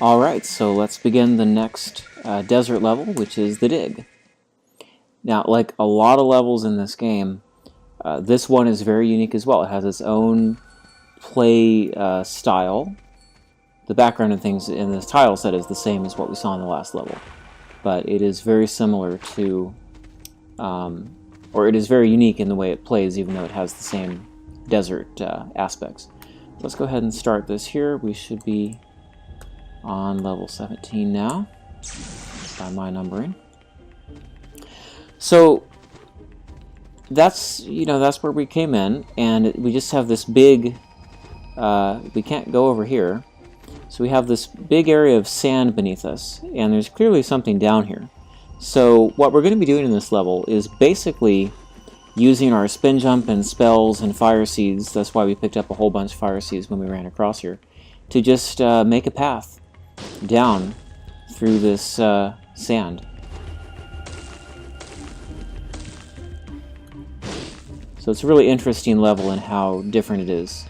Alright, so let's begin the next desert level, which is the Dig. Now, like a lot of levels in this game, this one is very unique as well. It has its own play style. The background and things in this tile set is the same as what we saw in the last level. But it is very similar to, or it is very unique in the way it plays, even though it has the same desert aspects. Let's go ahead and start this here. We should be on level 17 now, by my numbering. So that's where we came in, and we just have this big. We can't go over here, so we have this big area of sand beneath us, and there's clearly something down here. So what we're going to be doing in this level is basically using our spin jump and spells and fire seeds. That's why we picked up a whole bunch of fire seeds when we ran across here, to just make a path down through this sand. So it's a really interesting level in how different it is.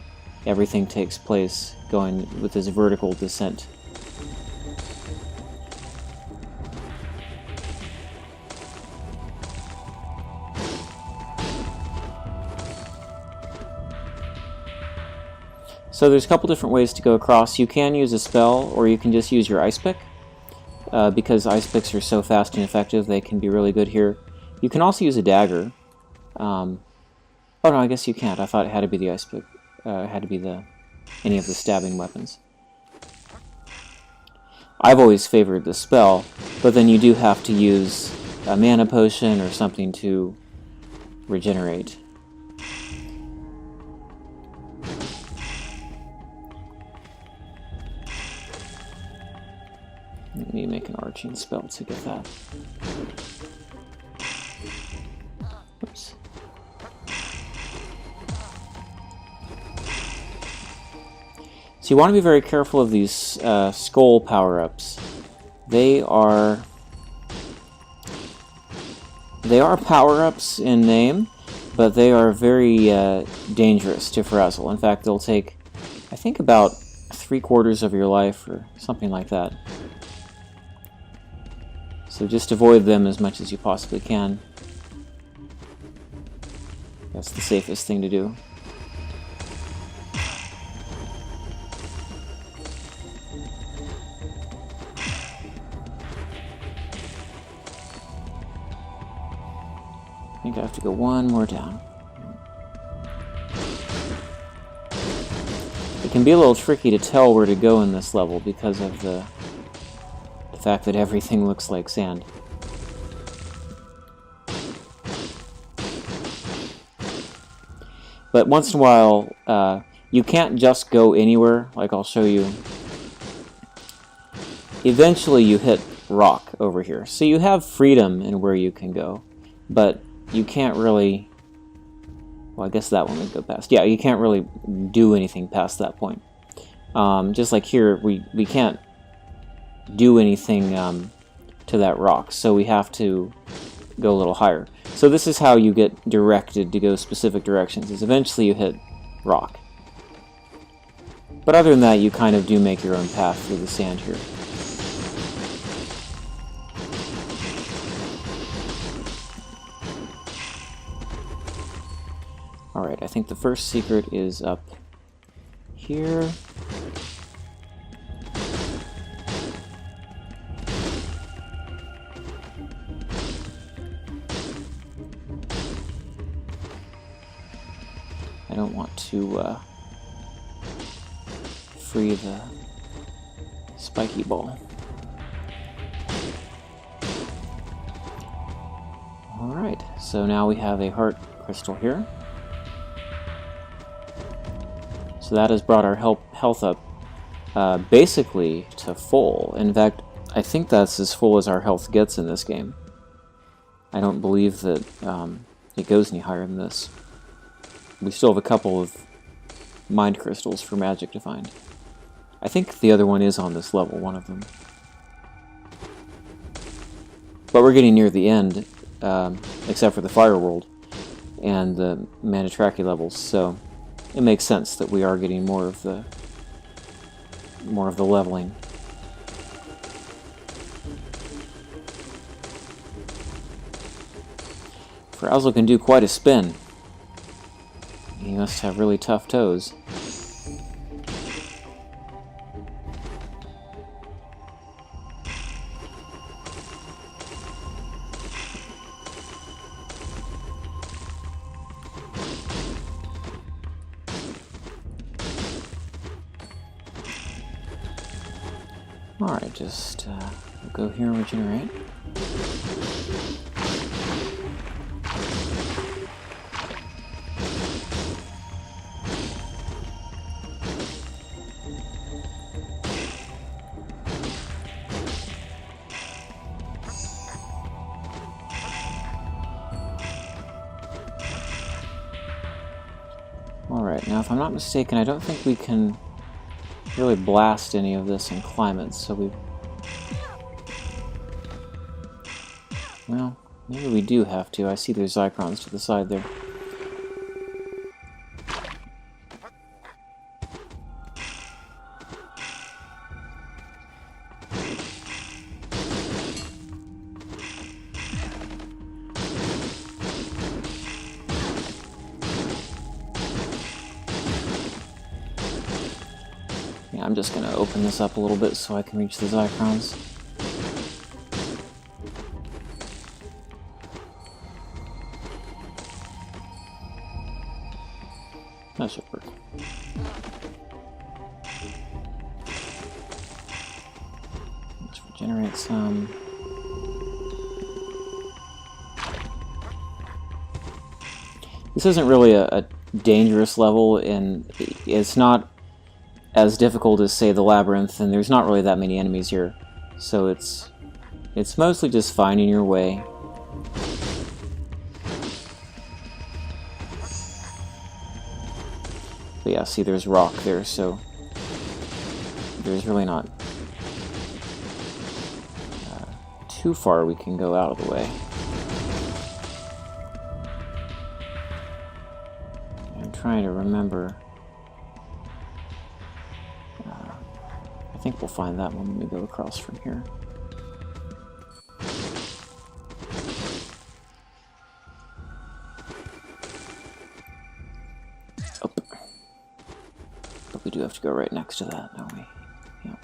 Everything takes place going with this vertical descent. So there's a couple different ways to go across. You can use a spell, or you can just use your ice pick. Because ice picks are so fast and effective, they can be really good here. You can also use a dagger. Oh no, I guess you can't. I thought it had to be the ice pick. It had to be any of the stabbing weapons. I've always favored the spell, but then you do have to use a mana potion or something to regenerate. Let me make an arching spell to get that. Oops. So you want to be very careful of these skull power-ups. They are power-ups in name, but they are very dangerous to Ferazel. In fact, they'll take, I think, about 3/4 of your life or something like that. So just avoid them as much as you possibly can. That's the safest thing to do. I think I have to go one more down. It can be a little tricky to tell where to go in this level because of the fact that everything looks like sand. But once in a while, you can't just go anywhere, like I'll show you. Eventually you hit rock over here. So you have freedom in where you can go, but you can't really... Well, I guess that one would go past. Yeah, you can't really do anything past that point. Just like here, we can't do anything to that rock, so we have to go a little higher. So this is how you get directed to go specific directions, is eventually you hit rock. But other than that, you kind of do make your own path through the sand here. Alright, I think the first secret is up here. I don't want to free the spiky ball. Alright, so now we have a heart crystal here. So that has brought our health up basically to full. In fact, I think that's as full as our health gets in this game. I don't believe that it goes any higher than this. We still have a couple of mind crystals for magic to find. I think the other one is on this level, one of them. But we're getting near the end, except for the Fire World and the Manitraki levels, so it makes sense that we are getting more of the leveling. Ferazel can do quite a spin. He must have really tough toes. Alright, just we'll go here and regenerate. Alright, now if I'm not mistaken, I don't think we can really blast any of this and climb it, so we... Well, maybe we do have to. I see there's Xichrons to the side there. Yeah, I'm just going to open this up a little bit so I can reach the Xichrons. That should work. Let's regenerate some. This isn't really a dangerous level, and it's not as difficult as, say, the Labyrinth, and there's not really that many enemies here. So it's mostly just finding your way. But yeah, see, there's rock there, so there's really not too far we can go out of the way. I'm trying to remember. I think we'll find that one when we go across from here. Oh. But we do have to go right next to that, don't we? Yeah.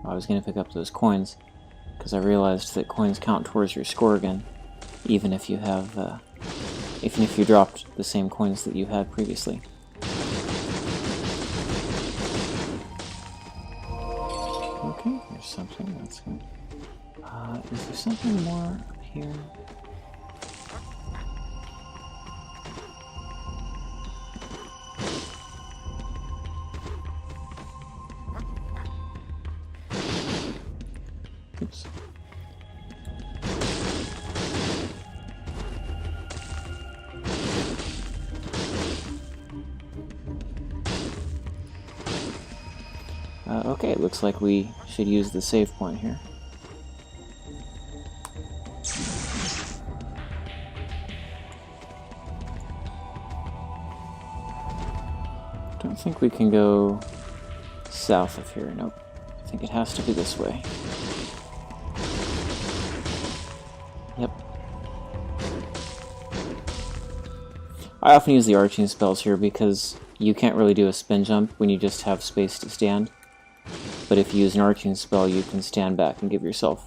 I was going to pick up those coins, because I realized that coins count towards your score again, even if you have, even if you dropped the same coins that you had previously. Okay, there's something, that's good. Is there something more here? Oops. Okay, it looks like we should use the save point here. Don't think we can go south of here, nope. I think it has to be this way. Yep. I often use the arching spells here because you can't really do a spin jump when you just have space to stand. But if you use an arching spell, you can stand back and give yourself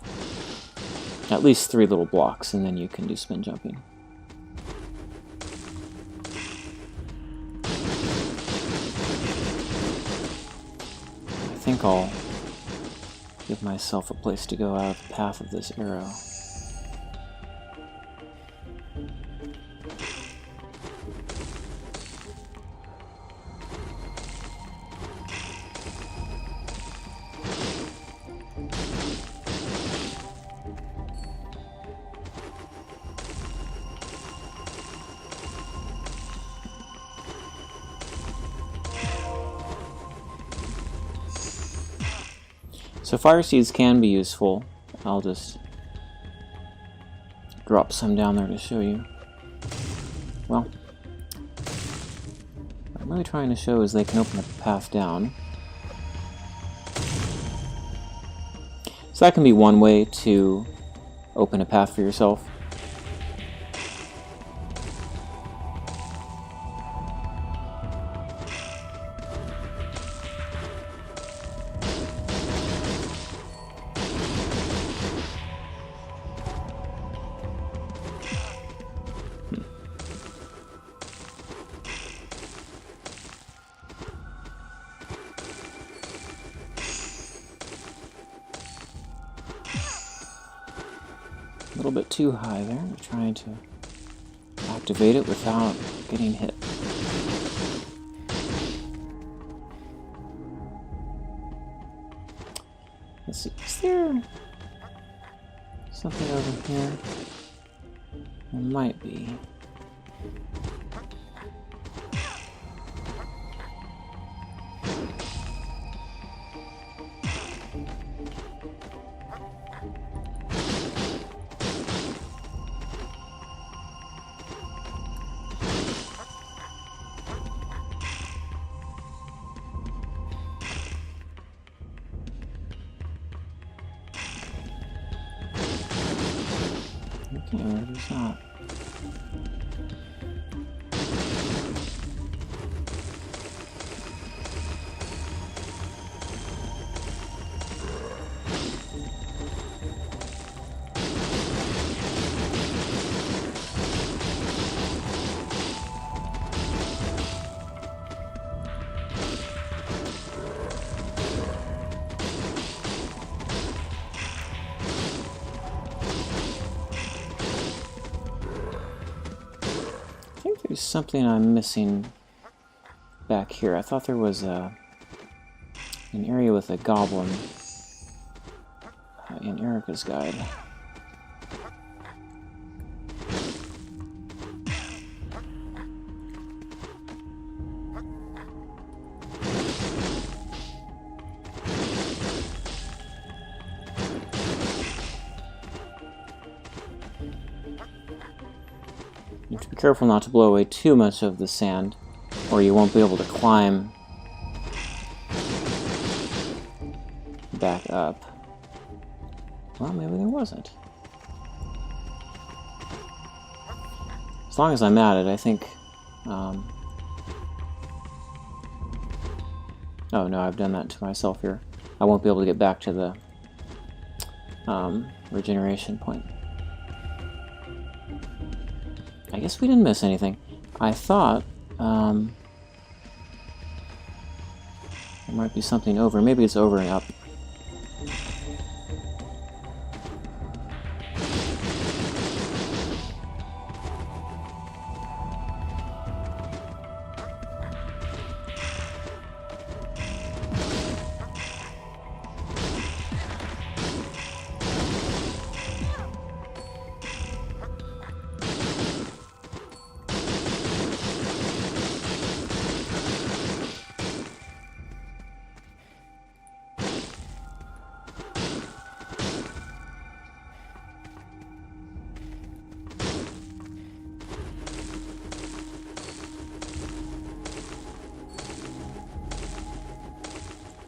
at least 3 little blocks, and then you can do spin jumping. I think I'll give myself a place to go out of the path of this arrow. So fire seeds can be useful. I'll just drop some down there to show you. Well, what I'm really trying to show is they can open up a path down. So that can be one way to open a path for yourself. A little bit too high there. I'm trying to activate it without getting hit. Let's see, is there something over here? There might be. Okay, where is that? There's something I'm missing back here. I thought there was an area with a goblin in Erica's guide. You have to be careful not to blow away too much of the sand, or you won't be able to climb back up. Well, maybe there wasn't. As long as I'm at it, I think... Oh no, I've done that to myself here. I won't be able to get back to the regeneration point. I guess we didn't miss anything. I thought there might be something over. Maybe it's over and up.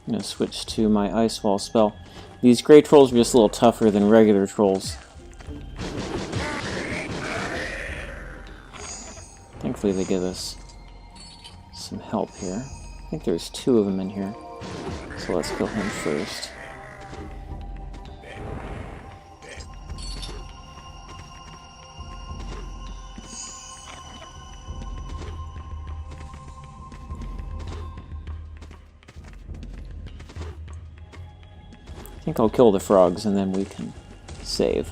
I'm going to switch to my Ice Wall spell. These Grey Trolls are just a little tougher than regular trolls. Thankfully they give us some help here. I think there's 2 of them in here. So let's kill him first. I think I'll kill the frogs and then we can save.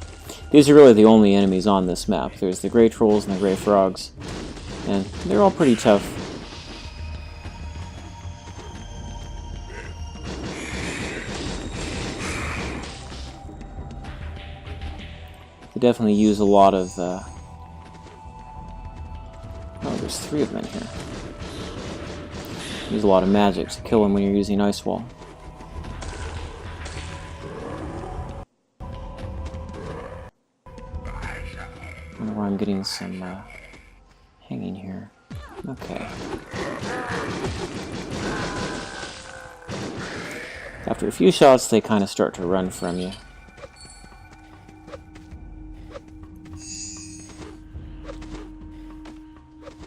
These are really the only enemies on this map. There's the Grey Trolls and the Grey Frogs, and they're all pretty tough. They definitely use a lot of... Oh, there's 3 of them in here. Use a lot of magic to kill them when you're using Ice Wall. I wonder why I'm getting some hanging here. Okay. After a few shots, they kind of start to run from you.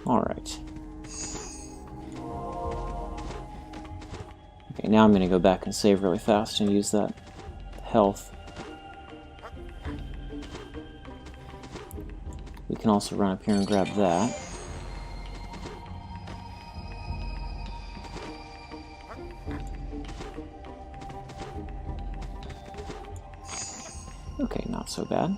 Alright. Okay, now I'm going to go back and save really fast and use that health. We can also run up here and grab that. Okay, not so bad.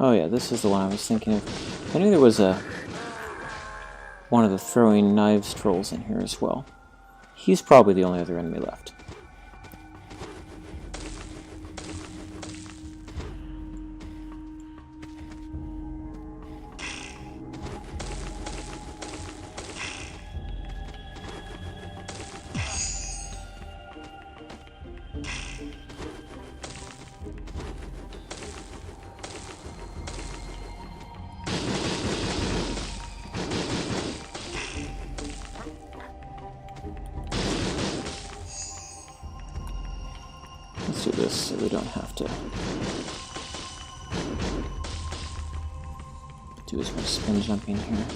Oh yeah, this is the one I was thinking of. I knew there was one of the throwing knives trolls in here as well. He's probably the only other enemy left. Let's do this so we don't have to do as much spin jumping here.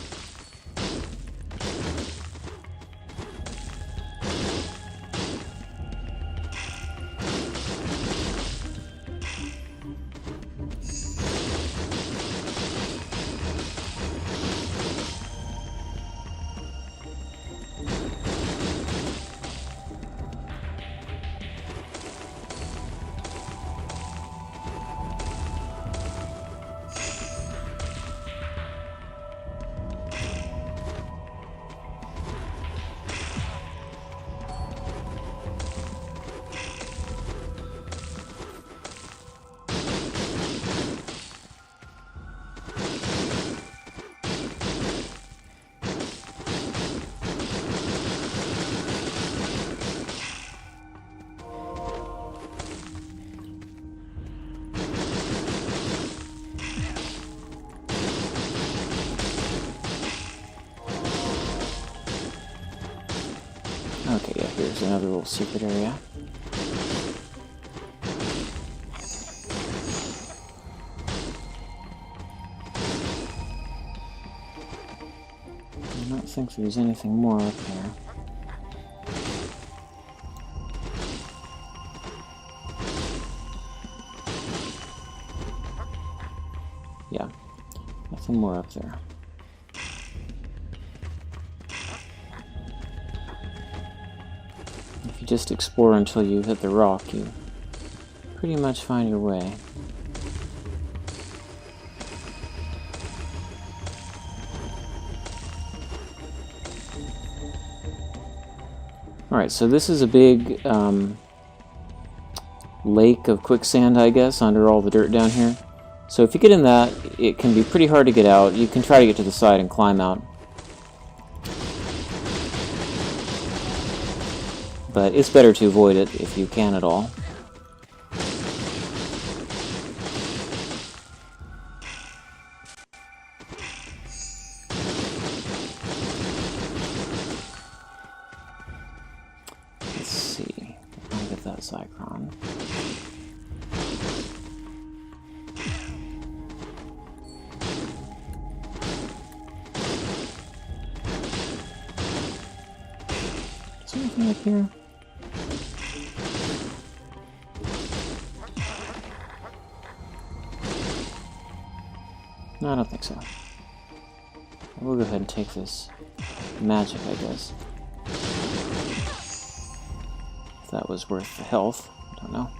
Okay, yeah, here's another little secret area. I don't think there's anything more up there. Yeah, nothing more up there. If you just explore until you hit the rock, you pretty much find your way. Alright, so this is a big lake of quicksand, I guess, under all the dirt down here. So if you get in that, it can be pretty hard to get out. You can try to get to the side and climb out. But it's better to avoid it if you can at all. Let's see. I'll get that Xychron. Is there anything up here? No, I don't think so. We'll go ahead and take this magic, I guess. that was worth the health. I don't know.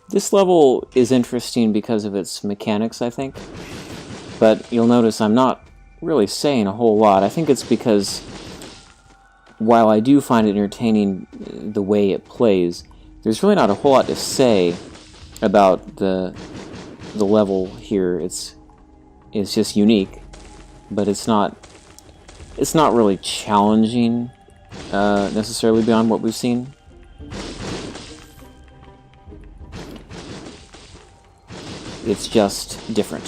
This level is interesting because of its mechanics, I think. But you'll notice I'm not really saying a whole lot. I think it's because while I do find it entertaining the way it plays, there's really not a whole lot to say about the level here. It's just unique, but it's not really challenging necessarily beyond what we've seen. It's just different.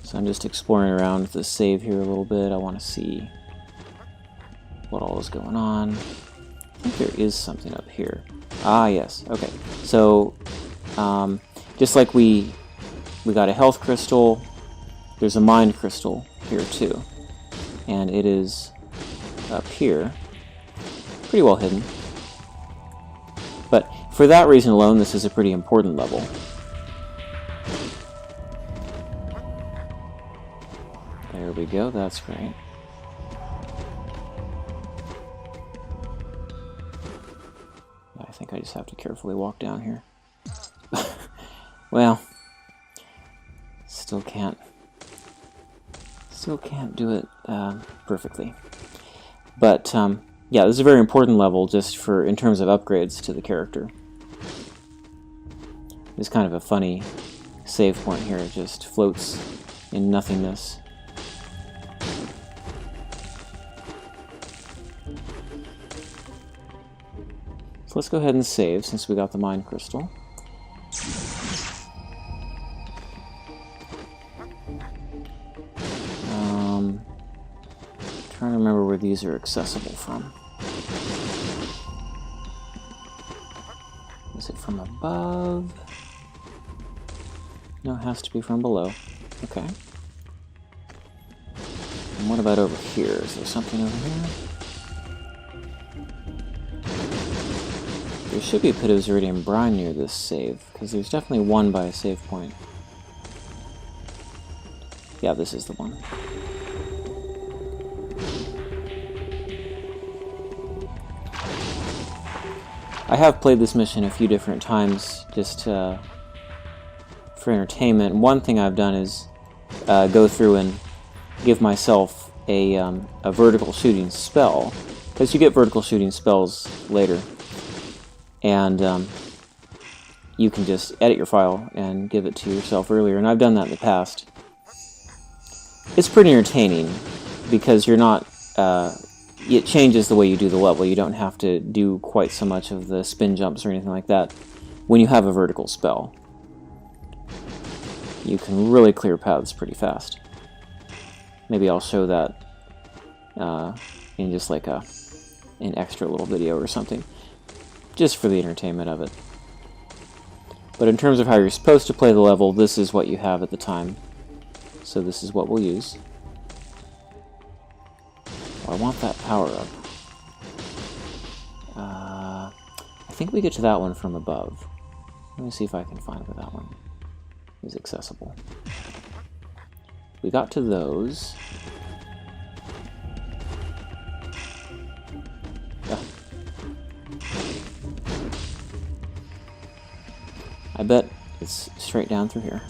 So I'm just exploring around with the save here a little bit. I want to see what all is going on. I think there is something up here. Ah, yes. Okay. So just like we got a health crystal, there's a mind crystal here too, and it is up here, pretty well hidden. But for that reason alone, this is a pretty important level. There we go. That's great. I think I just have to carefully walk down here. Well, still can't do it perfectly. But yeah, this is a very important level just in terms of upgrades to the character. It's kind of a funny save point here. It just floats in nothingness. So let's go ahead and save since we got the mind crystal. Trying to remember where these are accessible from. Is it from above? No, it has to be from below. Okay. And what about over here? Is there something over here? There should be a pit of Zeridian brine near this save, because there's definitely one by a save point. Yeah, this is the one. I have played this mission a few different times just for entertainment. One thing I've done is go through and give myself a vertical shooting spell, because you get vertical shooting spells later, and you can just edit your file and give it to yourself earlier, and I've done that in the past. It's pretty entertaining because you're not it changes the way you do the level. You don't have to do quite so much of the spin jumps or anything like that when you have a vertical spell. You can really clear paths pretty fast. Maybe I'll show that in just like an extra little video or something, just for the entertainment of it. But in terms of how you're supposed to play the level, this is what you have at the time. So this is what we'll use. I want that power up. I think we get to that one from above. Let me see if I can find where that one is accessible. We got to those. Ah. I bet it's straight down through here.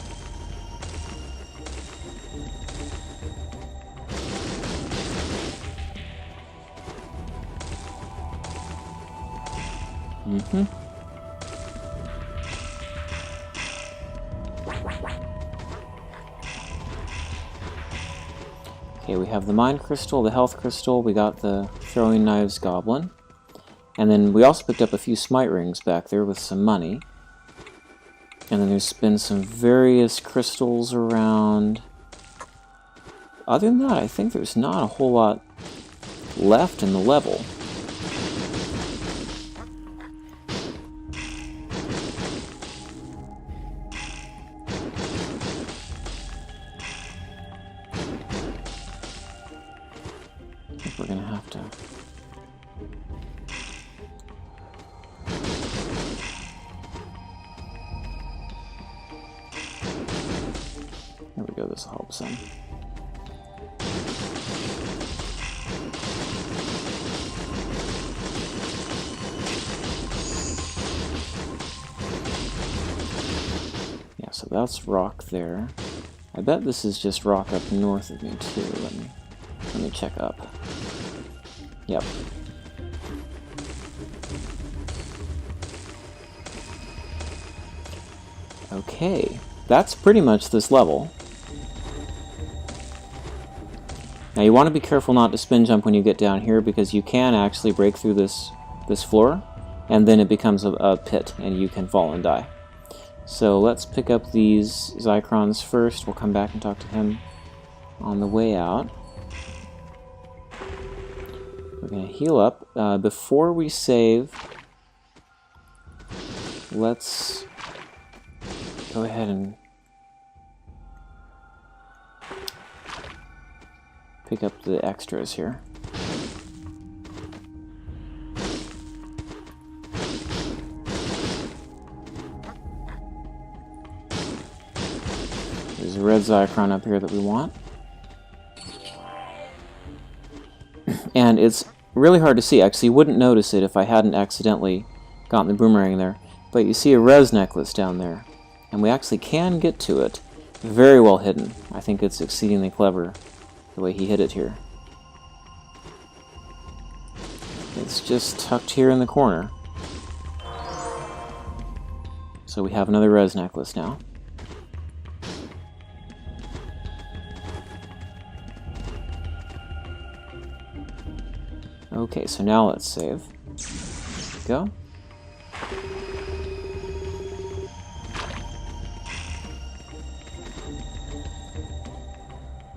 Mm-hmm. Okay, we have the Mind Crystal, the Health Crystal, we got the Throwing Knives Goblin. And then we also picked up a few Smite Rings back there with some money. And then there's been some various crystals around. Other than that, I think there's not a whole lot left in the level. I think we're gonna have to... There we go, this will help some. Yeah, so that's rock there. I bet this is just rock up north of me too. Let me check up. Yep. Okay, that's pretty much this level. Now you want to be careful not to spin jump when you get down here, because you can actually break through this floor, and then it becomes a pit, and you can fall and die. So let's pick up these Xichrons first. We'll come back and talk to him on the way out. We're going to heal up. Before we save, let's go ahead and pick up the extras here. There's a Red Xichrons up here that we want. And it's really hard to see. Actually, you wouldn't notice it if I hadn't accidentally gotten the boomerang there. But you see a res necklace down there. And we actually can get to it. Very well hidden. I think it's exceedingly clever the way he hid it here. It's just tucked here in the corner. So we have another res necklace now. Okay, so now let's save. Go.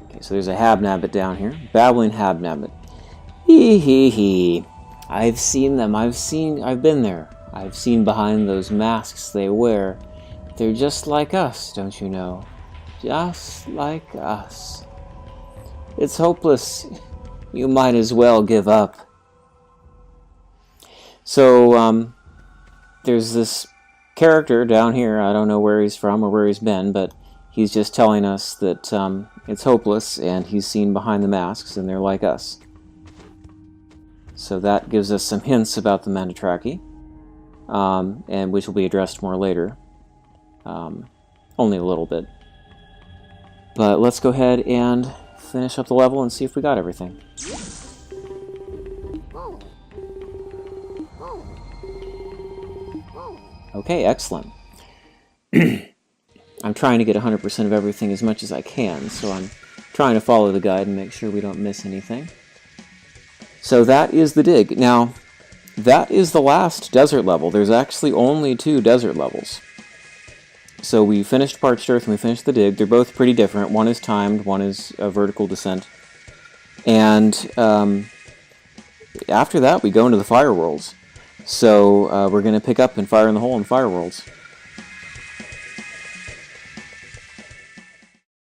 Okay, so there's a Habnabbit down here. Babbling Habnabbit. Hee hee hee. I've seen them. I've been there. I've seen behind those masks they wear. They're just like us, don't you know? Just like us. It's hopeless. You might as well give up. So, there's this character down here. I don't know where he's from or where he's been, but he's just telling us that it's hopeless, and he's seen behind the masks, and they're like us. So that gives us some hints about the Mandatraki, and which will be addressed more later. Only a little bit. But let's go ahead and finish up the level and see if we got everything. Okay, excellent. I'm trying to get 100% of everything as much as I can, so I'm trying to follow the guide and make sure we don't miss anything. So that is the dig. Now, that is the last desert level. There's actually only 2 desert levels. So we finished Parched Earth and we finished the dig. They're both pretty different. One is timed, one is a vertical descent. And after that, we go into the Fire Worlds. So we're going to pick up and Fire in the Hole in Fire Worlds.